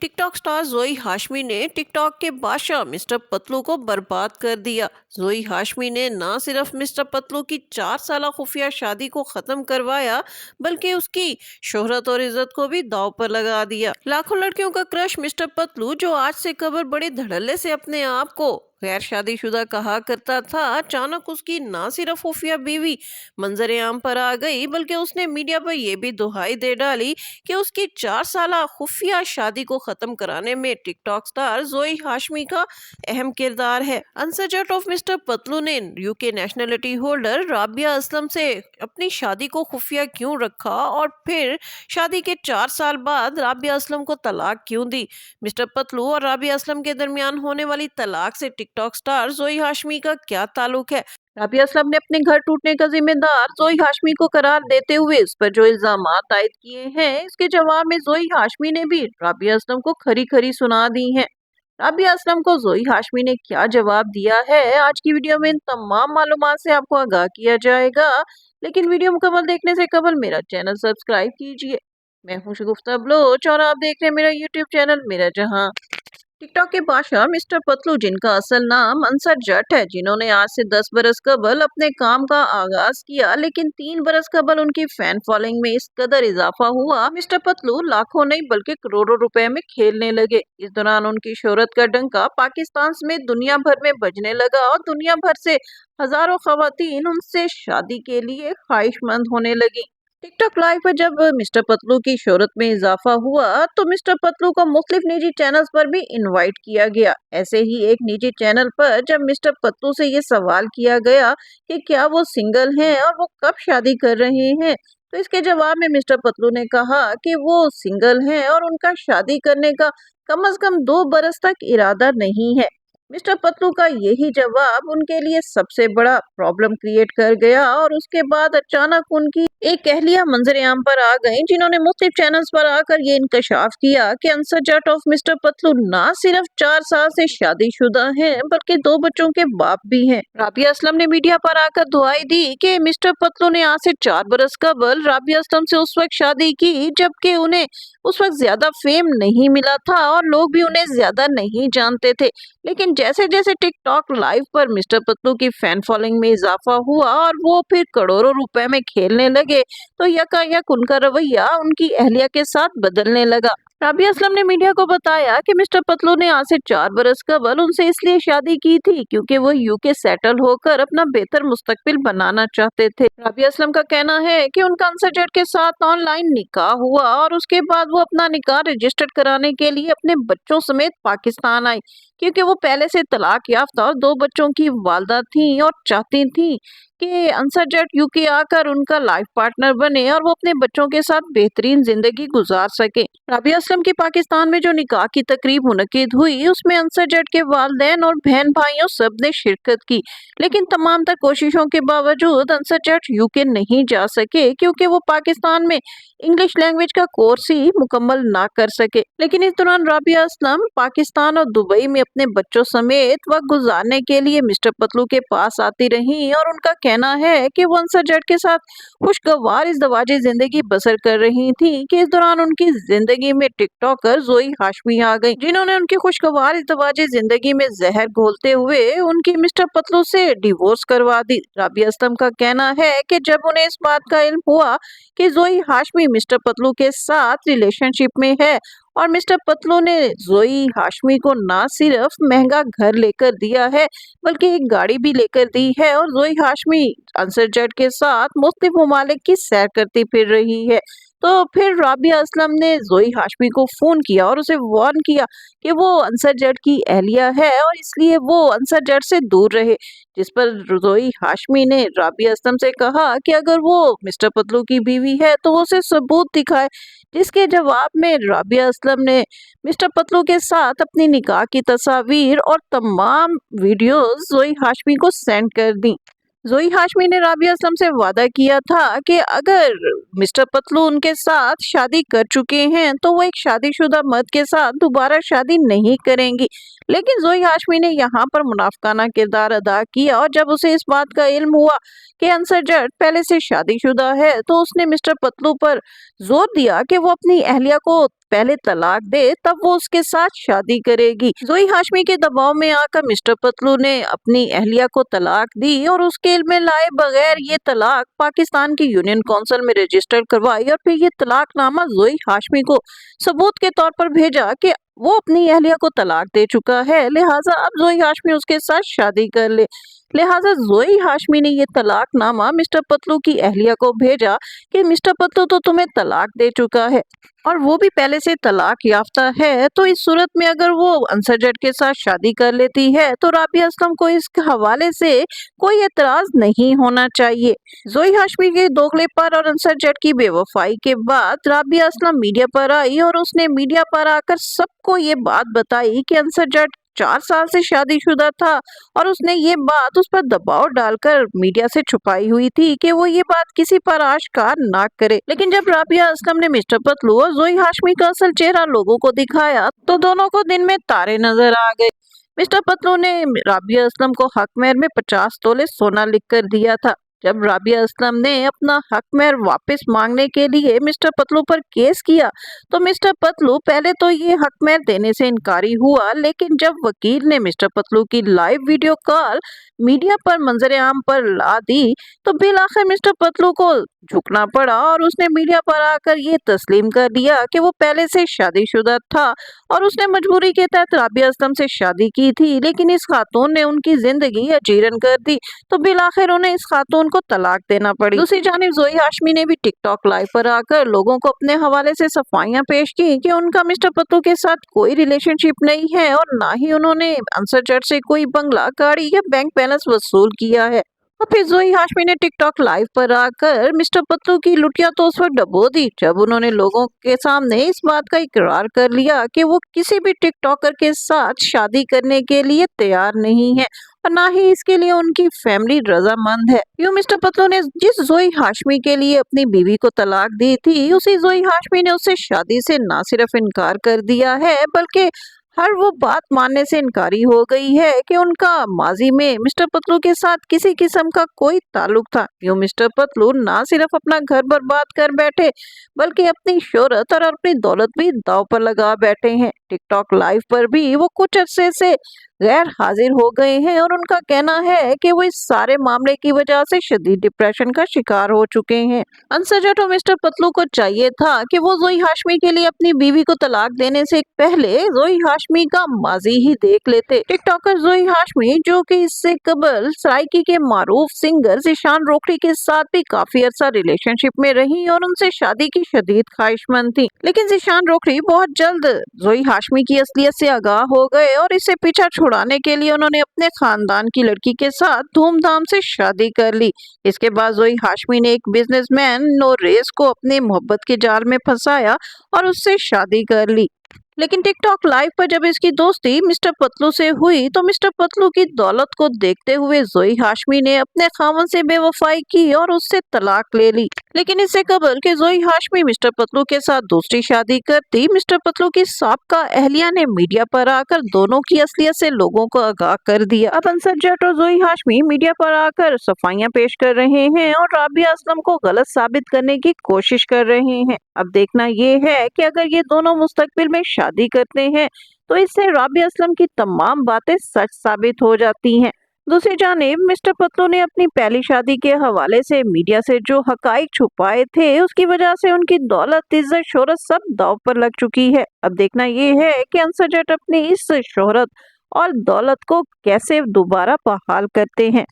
Tick tock star जोई हाशमी ने TikTok के बादशाह मिस्टर पतलू को बर्बाद कर दिया। जोई हाशमी ने न सिर्फ मिस्टर पतलू की 4 साल खुफिया शादी को खत्म करवाया, बल्कि उसकी शोहरत और इज्जत को भी दांव पर लगा दिया। लाखों लड़कियों का क्रश मिस्टर पतलू, जो आज से कबर बड़े धड़ल्ले से अपने आप को गैर शादीशुदा कहा करता था, अचानक उसकी ना सिर्फ खुफिया बीवी मंजरे आम पर आ गई, बल्कि उसने मीडिया पर यह भी दुहाई दे डाली कि उसकी 4 साल खुफिया शादी को खत्म कराने में टिकटॉक स्टार जोई हाशमी का अहम किरदार है। अनसर ऑफ मिस्टर पतलू ने UK nationality holder Rabia Aslam से अपनी शादी को खुफिया क्यों रखा और फिर शादी के 4 साल बाद राबिया असलम को तलाक क्यों दी। मिस्टर पतलू और राबिया असलम के दरमियान होने वाली तलाक से टिकटॉक स्टार जोई हाशमी का क्या ताल्लुक है। राबिया असलम ने अपने घर टूटने का जिम्मेदार जोई हाशमी को करार देते हुए इस पर जो इल्जामात आयद किए हैं, इसके जवाब में जोई हाशमी ने भी राबिया असलम को खरी खरी सुना दी हैं। राबिया असलम को जोई हाशमी ने क्या जवाब दिया है, आज की वीडियो में इन तमाम मालूमात से आपको आगाह किया जाएगा। लेकिन वीडियो मुकम्मल देखने से कबल मेरा चैनल सब्सक्राइब कीजिए। मैं हूं शगुफ्ता बलोच और आप देख रहे हैं मेरा यूट्यूब चैनल मेरा जहां। टिकटॉक के बादशाह मिस्टर पतलू, जिनका असल नाम अंसर जट है, जिन्होंने आज से 10 बरस कबल अपने काम का आगाज किया, लेकिन 3 बरस कबल उनकी फैन फॉलोइंग में इस कदर इजाफा हुआ, मिस्टर पतलू लाखों नहीं बल्कि करोड़ों रुपए में खेलने लगे। इस दौरान उनकी शोहरत का डंका पाकिस्तान समेत दुनिया भर में बजने लगा और दुनिया भर से हजारों खवातीन उनसे शादी के लिए ख्वाहिशमंद होने लगी। टिकटॉक लाइव पर जब मिस्टर पतलू की शोहरत में इजाफा हुआ, तो मिस्टर पतलू को मुख्तलिफ निजी चैनल्स पर भी इनवाइट किया गया। ऐसे ही एक निजी चैनल पर जब मिस्टर पतलू से ये सवाल किया गया कि क्या वो सिंगल हैं और वो कब शादी कर रहे हैं, तो इसके जवाब में मिस्टर पतलू ने कहा कि वो सिंगल हैं और उनका शादी करने का कम से कम 2 बरस तक इरादा नहीं है। मिस्टर पतलू का यही जवाब उनके लिए सबसे बड़ा प्रॉब्लम क्रिएट कर गया और उसके बाद अचानक उनकी एक अहलिया मंजरे आम पर आ गई, जिन्होंने मुख्तलिफ चैनल्स पर आकर ये इंकशाफ किया कि अंसर जट ऑफ मिस्टर पतलू ना सिर्फ 4 साल से शादीशुदा हैं, बल्कि 2 बच्चों के बाप भी हैं। राबिया असलम ने मीडिया पर आकर दुआई दी कि मिस्टर पतलू ने आज से 4 बरस कबल राबिया असलम से उस वक्त शादी की जबकि उन्हें उस वक्त ज्यादा फेम नहीं मिला था और लोग भी उन्हें ज्यादा नहीं जानते थे। लेकिन जैसे जैसे टिकटॉक लाइव पर मिस्टर पतलू की फैन फॉलोइंग में इजाफा हुआ और वो फिर करोड़ों रुपए में खेलने लगे, तो यकायक उनका रवैया उनकी अहलिया के साथ बदलने लगा। राबिया असलम ने मीडिया को बताया कि मिस्टर पतलू ने आज से 4 बरस कबल उनसे इसलिए शादी की थी क्योंकि वो यूके सेटल होकर अपना बेहतर मुस्तकबिल बनाना चाहते थे। राबिया असलम का कहना है कि उनका अंसर जट के साथ ऑनलाइन निकाह हुआ और उसके बाद वो अपना निकाह रजिस्टर्ड कराने के लिए अपने बच्चों समेत पाकिस्तान आई, क्योंकि वो पहले से तलाक याफ्ता और 2 बच्चों की वालदा थी और चाहती थी कि अंसर जट यूके आकर उनका लाइफ पार्टनर बने और वो अपने बच्चों के साथ बेहतरीन जिंदगी गुजार सके। राबिया असलम की पाकिस्तान में जो निकाह की तकरीब मुनक्किद हुई, उसमें अंसर जट के वालिदैन और बहन भाइयों सब ने शिरकत की, लेकिन तमाम तर कोशिशों के बावजूद अंसर जट यूके नहीं जा सके क्योंकि वो पाकिस्तान में इंग्लिश लैंग्वेज का कोर्स ही मुकम्मल ना कर सके। लेकिन इस दौरान राबिया असलम पाकिस्तान और दुबई में अपने बच्चों समेत वक्त गुजारने के लिए मिस्टर पतलू के पास आती रही और उनका कहना है कि वो अंसर जट के साथ खुशगवार इज़दवाजी जिंदगी बसर कर रही थी कि इस दौरान उनकी जिंदगी में टिकटॉकर जोई हाशमी आ गई, जिन्होंने उनकी खुशगवार इज़दवाजी जिंदगी में जहर घोलते हुए उनकी मिस्टर पतलू से डिवोर्स करवा दी। राबिया असलम का कहना है कि जब उन्हें इस बात का इल्म हुआ कि जोई हाशमी मिस्टर पतलू के साथ रिलेशनशिप में है और मिस्टर पतलू ने जोई हाशमी को ना सिर्फ महंगा घर लेकर दिया है, बल्कि एक गाड़ी भी लेकर दी है और जोई हाशमी अंसर जट के साथ मुख्तलिफ ममालिक की सैर करती फिर रही है, तो फिर राबिया असलम ने जोई हाशमी को फोन किया और उसे वार्न किया कि वो अंसर जट की अहलिया है और इसलिए वो अंसर जट से दूर रहे। जिस पर जोई हाशमी ने राबिया असलम से कहा कि अगर वो मिस्टर पतलू की बीवी है तो वो उसे सबूत दिखाए, जिसके जवाब में राबिया असलम ने मिस्टर पतलू के साथ अपनी निकाह की तस्वीर और तमाम वीडियोस जोई हाशमी को सेंड कर दी। जोई हाशमी ने राबिया असलम से वादा किया था कि अगर मिस्टर पतलू उनके साथ शादी कर चुके हैं तो वो एक शादीशुदा मर्द के साथ दोबारा शादी नहीं करेंगी। लेकिन जोई हाशमी ने यहाँ पर मुनाफिकाना किरदार अदा किया और जब उसे इस बात का इल्म हुआ कि अंसर जट पहले से शादीशुदा है, तो उसने मिस्टर पतलू पर जोर दिया कि वो अपनी अहलिया को पहले तलाक दे तब वो उसके साथ शादी करेगी। जोई हाशमी के दबाव में आकर मिस्टर पतलू ने अपनी अहलिया को तलाक दी और उसके इल्म में लाए बगैर ये तलाक पाकिस्तान की यूनियन काउंसिल में रजिस्टर करवाई और फिर ये तलाकनामा जोई हाशमी को सबूत के तौर पर भेजा कि वो अपनी अहलिया को तलाक दे चुका है, लिहाजा अब जोई हाशमी उसके साथ शादी कर ले। लिहाजा जोई हाशमी ने ये तलाकनामा मिस्टर पतलू की अहलिया को भेजा कि मिस्टर पतलू तो तुम्हें तलाक दे चुका है और वो भी पहले से तलाक याफ्ता है, तो इस सूरत में अगर वो अंसर जट के साथ शादी कर लेती है तो राबिया असलम को इस हवाले से कोई एतराज नहीं होना चाहिए। जोई हाशमी के दोगलेपन और अंसर जट की बेवफाई के बाद राबिया असलम मीडिया पर आई और उसने मीडिया पर आकर सबको ये बात बताई कि अंसर जट 4 साल से शादीशुदा था और उसने ये बात उस पर दबाव डालकर मीडिया से छुपाई हुई थी कि वो ये बात किसी पर आश्कार ना करे। लेकिन जब राबिया असलम ने मिस्टर पतलू और जोई हाशमी का असल चेहरा लोगों को दिखाया तो दोनों को दिन में तारे नजर आ गए। मिस्टर पतलू ने राबिया असलम को हक मेहर में 50 तोले सोना लिख कर दिया था। जब राबिया असलम ने अपना हक मेहर वापस मांगने के लिए मिस्टर पतलू पर केस किया तो मिस्टर पतलू पहले तो ये हक मेहर देने से इनकारी हुआ, लेकिन जब वकील ने मिस्टर पतलू की लाइव वीडियो कॉल मीडिया पर मंजर आम पर ला दी तो बिल आखिर मिस्टर पतलू को झुकना पड़ा और उसने मीडिया पर आकर ये तस्लीम कर दिया कि वो पहले से शादीशुदा था और उसने मजबूरी के तहत राबिया असलम से शादी की थी, लेकिन इस खातून ने उनकी जिंदगी अजीरन कर दी तो बिल आखिर उन्हें इस खातून को तलाक देना पड़ी। दूसरी जानिब जोई हाशमी ने भी टिकटॉक लाइव पर आकर लोगों को अपने हवाले से सफाइयां पेश की कि उनका मिस्टर पतलू के साथ कोई रिलेशनशिप नहीं है और ना ही उन्होंने अंसर जट से कोई बंगला, गाड़ी या बैंक बैलेंस वसूल किया है। और फिर जोई हाशमी ने टिकटॉक लाइव पर आकर मिस्टर पतलू की लुटिया तो उस वक्त डबो दी जब उन्होंने लोगों के सामने इस बात का इकरार कर लिया कि वो किसी भी टिकटॉकर के साथ शादी करने के लिए तैयार नहीं है और ना ही इसके लिए उनकी फैमिली रजामंद है। यूं मिस्टर पतलू ने जिस जोई हाशमी के लिए अपनी बीवी को तलाक दी थी, उसी जोई हाशमी ने उससे शादी से ना सिर्फ इनकार कर दिया है बल्कि हर वो बात मानने से इनकारी हो गई है कि उनका माजी में मिस्टर पतलू के साथ किसी किस्म का कोई ताल्लुक था। यूं मिस्टर पतलू ना सिर्फ अपना घर बर्बाद कर बैठे बल्कि अपनी शोहरत और अपनी दौलत भी दांव पर लगा बैठे हैं। टिकटॉक लाइव पर भी वो कुछ अरसे से गैर हाजिर हो गए हैं और उनका कहना है कि वो इस सारे मामले की वजह से शदीद डिप्रेशन का शिकार हो चुके हैं। अंसर जट और मिस्टर पतलू को चाहिए था कि वो जोई हाशमी के लिए अपनी बीवी को तलाक देने से पहले जोई हाशमी का माजी ही देख लेते। टिकटॉकर जोई हाशमी जो कि इससे कबल सराइकी के मारूफ सिंगर जिशान रोखड़ी के साथ भी काफी अरसा रिलेशनशिप में रही और उनसे शादी की शदीद ख्वाहिशमंद थी, लेकिन जिशान रोखड़ी बहुत जल्द जोई हाशमी की असलियत से आगाह हो गए और इससे पीछा छुड़ाने के लिए उन्होंने अपने खानदान की लड़की के साथ धूमधाम से शादी कर ली। इसके बाद जोई हाशमी ने एक बिजनेसमैन नोरेस को अपने मोहब्बत के जाल में फंसाया और उससे शादी कर ली। लेकिन टिकटॉक लाइव पर जब इसकी दोस्ती मिस्टर पतलू से हुई तो मिस्टर पतलू की दौलत को देखते हुए जोई हाशमी ने अपने खामन से बेवफाई की और उससे तलाक ले ली। लेकिन इससे कबल कि जोई हाशमी मिस्टर पतलू के साथ दूसरी शादी करती, मिस्टर पतलू की साबका अहलिया ने मीडिया पर आकर दोनों की असलियत से लोगों को आगाह कर दिया। अब अंसर जट और जोई हाशमी मीडिया पर आकर सफाइयां पेश कर रहे हैं और राबिया असलम को गलत साबित करने की कोशिश कर रहे हैं। अब देखना ये है कि अगर ये दोनों मुस्तकबिल में शादी करते हैं तो इससे राबिया असलम की तमाम बातें सच साबित हो जाती हैं। दूसरी जानिब मिस्टर पतलू ने अपनी पहली शादी के हवाले से मीडिया से जो हकाइक छुपाए थे उसकी वजह से उनकी दौलत, इज्जत, शोहरत सब दांव पर लग चुकी है। अब देखना ये है कि अंसर जट अपनी इस शोहरत और दौलत को कैसे दोबारा बहाल करते हैं।